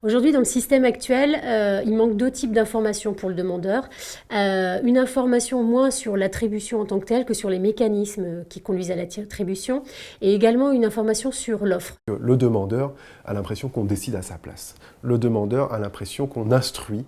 Aujourd'hui, dans le système actuel, il manque deux types d'informations pour le demandeur. Une information moins sur l'attribution en tant que telle que sur les mécanismes qui conduisent à l'attribution, et également une information sur l'offre. Le demandeur a l'impression qu'on décide à sa place. Le demandeur a l'impression qu'on instruit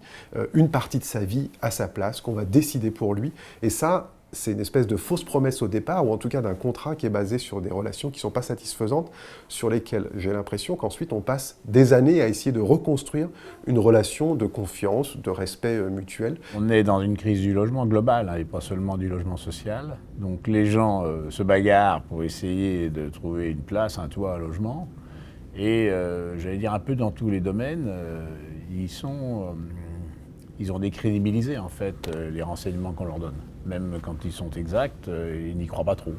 une partie de sa vie à sa place, qu'on va décider pour lui. Et ça, c'est une espèce de fausse promesse au départ, ou en tout cas d'un contrat qui est basé sur des relations qui ne sont pas satisfaisantes, sur lesquelles j'ai l'impression qu'ensuite on passe des années à essayer de reconstruire une relation de confiance, de respect mutuel. On est dans une crise du logement global, et pas seulement du logement social. Donc les gens se bagarrent pour essayer de trouver une place, un toit, un logement. Et j'allais dire un peu dans tous les domaines, ils ont décrédibilisé en fait les renseignements qu'on leur donne. Même quand ils sont exacts, ils n'y croient pas trop.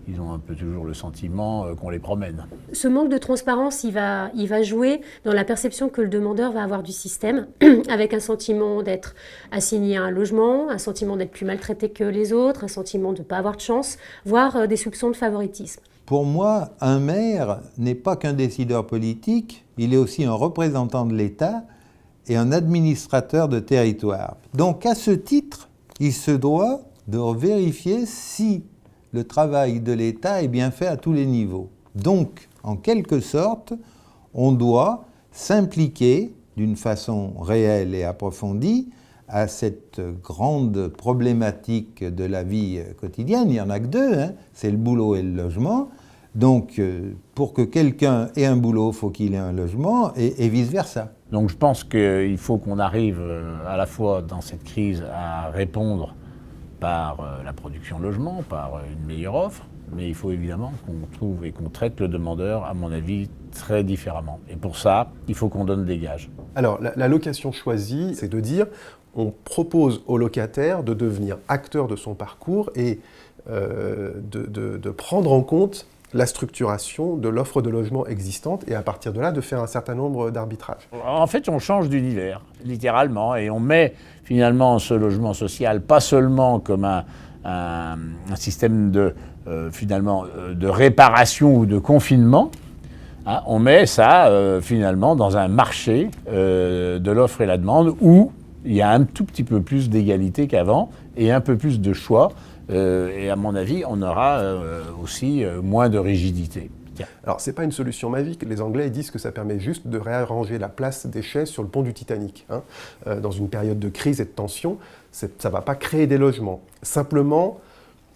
Ils ont un peu toujours le sentiment qu'on les promène. Ce manque de transparence, il va jouer dans la perception que le demandeur va avoir du système, avec un sentiment d'être assigné à un logement, un sentiment d'être plus maltraité que les autres, un sentiment de ne pas avoir de chance, voire des soupçons de favoritisme. Pour moi, un maire n'est pas qu'un décideur politique, il est aussi un représentant de l'État et un administrateur de territoire. Donc à ce titre, il se doit de vérifier si le travail de l'État est bien fait à tous les niveaux. Donc, en quelque sorte, on doit s'impliquer d'une façon réelle et approfondie à cette grande problématique de la vie quotidienne. Il n'y en a que deux, c'est le boulot et le logement. Donc, pour que quelqu'un ait un boulot, il faut qu'il ait un logement et vice-versa. Donc je pense qu'il faut qu'on arrive à la fois dans cette crise à répondre par la production de logements, par une meilleure offre, mais il faut évidemment qu'on trouve et qu'on traite le demandeur, à mon avis, très différemment. Et pour ça, il faut qu'on donne des gages. Alors, la location choisie, c'est de dire, on propose au locataire de devenir acteur de son parcours et de prendre en compte la structuration de l'offre de logement existante et à partir de là, de faire un certain nombre d'arbitrages. En fait, on change d'univers, littéralement, et on met finalement ce logement social pas seulement comme un système de réparation ou de confinement, on met ça finalement dans un marché de l'offre et la demande où il y a un tout petit peu plus d'égalité qu'avant et un peu plus de choix. Et à mon avis, on aura aussi moins de rigidité. Alors, ce n'est pas une solution magique. Les Anglais disent que ça permet juste de réarranger la place des chaises sur le pont du Titanic. Dans une période de crise et de tension, ça ne va pas créer des logements. Simplement,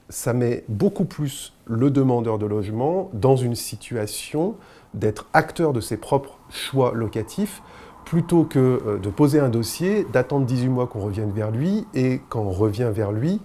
ça met beaucoup plus le demandeur de logement dans une situation d'être acteur de ses propres choix locatifs, plutôt que de poser un dossier, d'attendre 18 mois qu'on revienne vers lui, et quand on revient vers lui,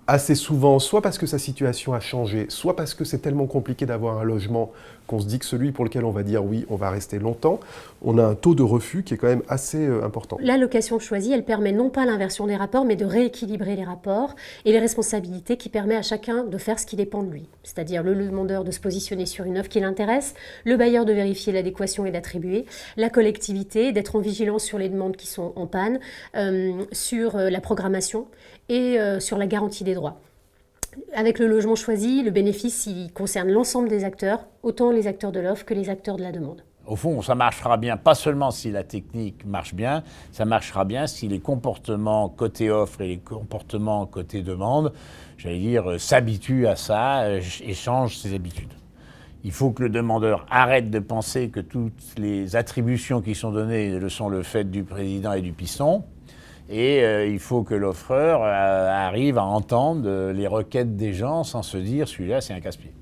assez souvent, soit parce que sa situation a changé, soit parce que c'est tellement compliqué d'avoir un logement qu'on se dit que celui pour lequel on va dire oui, on va rester longtemps, on a un taux de refus qui est quand même assez important. La location choisie, elle permet non pas l'inversion des rapports, mais de rééquilibrer les rapports et les responsabilités qui permet à chacun de faire ce qui dépend de lui. C'est-à-dire le demandeur de se positionner sur une offre qui l'intéresse, le bailleur de vérifier l'adéquation et d'attribuer, la collectivité d'être en vigilance sur les demandes qui sont en panne, sur la programmation et sur la garantie des droits. Avec le logement choisi, le bénéfice il concerne l'ensemble des acteurs, autant les acteurs de l'offre que les acteurs de la demande. Au fond, ça marchera bien, pas seulement si la technique marche bien, ça marchera bien si les comportements côté offre et les comportements côté demande, j'allais dire, s'habituent à ça et changent ses habitudes. Il faut que le demandeur arrête de penser que toutes les attributions qui sont données sont le fait du président et du piston. Et il faut que l'offreur arrive à entendre les requêtes des gens sans se dire celui-là c'est un casse-pied.